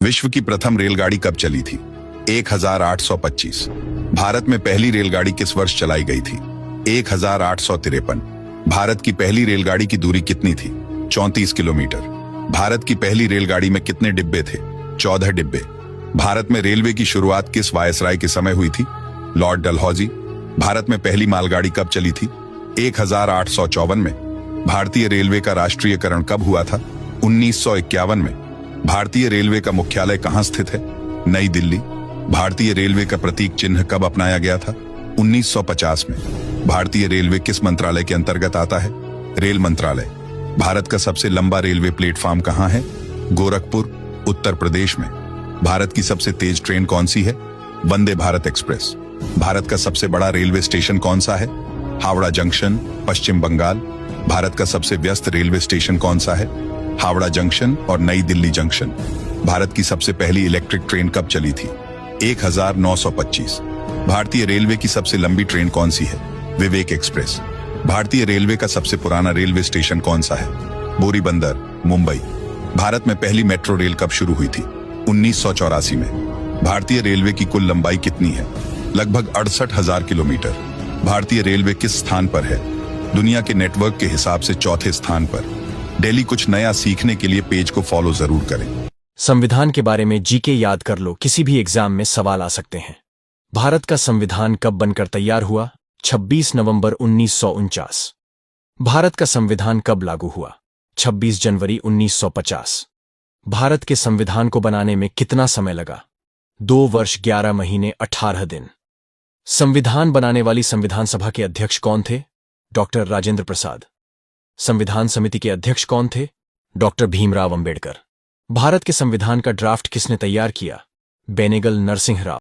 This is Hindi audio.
विश्व की प्रथम रेलगाड़ी कब चली थी? 1825। भारत में पहली रेलगाड़ी किस वर्ष चलाई गई थी? 1853। भारत की पहली रेलगाड़ी की दूरी कितनी थी? 34 किलोमीटर। भारत की पहली रेलगाड़ी में कितने डिब्बे थे? 14 डिब्बे। भारत में रेलवे की शुरुआत किस वायसराय के समय हुई थी? लॉर्ड डलहौजी। भारत में पहली मालगाड़ी कब चली थी? 1854 में। भारतीय रेलवे का राष्ट्रीयकरण कब हुआ था? 1951 में। भारतीय रेलवे का मुख्यालय कहां स्थित है? नई दिल्ली। भारतीय रेलवे का प्रतीक चिन्ह कब अपनाया गया था? 1950 में। भारतीय रेलवे किस मंत्रालय के अंतर्गत आता है? रेल मंत्रालय। भारत का सबसे लंबा रेलवे प्लेटफॉर्म कहां है? गोरखपुर, उत्तर प्रदेश में। भारत की सबसे तेज ट्रेन कौन सी है? वंदे भारत एक्सप्रेस। भारत का सबसे बड़ा रेलवे स्टेशन कौन सा है? हावड़ा जंक्शन, पश्चिम बंगाल। भारत का सबसे व्यस्त रेलवे स्टेशन कौन सा है? हावड़ा जंक्शन और नई दिल्ली जंक्शन। भारत की सबसे पहली इलेक्ट्रिक ट्रेन कब चली थी? 1925। भारतीय रेलवे की सबसे लंबी ट्रेन कौन सी है? विवेक एक्सप्रेस। भारतीय रेलवे का सबसे पुराना रेलवे स्टेशन कौन सा है? बोरीबंदर, मुंबई। भारत में पहली मेट्रो रेल कब शुरू हुई थी? 1984 में। भारतीय रेलवे की कुल लंबाई कितनी है? लगभग 68,000 किलोमीटर। भारतीय रेलवे किस स्थान पर है? दुनिया के नेटवर्क के हिसाब से चौथे स्थान पर। डेली कुछ नया सीखने के लिए पेज को फॉलो जरूर करें। संविधान के बारे में जीके याद कर लो, किसी भी एग्जाम में सवाल आ सकते हैं। भारत का संविधान कब बनकर तैयार हुआ? 26 नवंबर 1949। भारत का संविधान कब लागू हुआ? 26 जनवरी 1950। भारत के संविधान को बनाने में कितना समय लगा? 2 वर्ष 11 महीने 18 दिन। संविधान बनाने वाली संविधान सभा के अध्यक्ष कौन थे? डॉक्टर राजेंद्र प्रसाद। संविधान समिति के अध्यक्ष कौन थे? डॉक्टर भीमराव अंबेडकर। भारत के संविधान का ड्राफ्ट किसने तैयार किया? बेनेगल नरसिंह राव।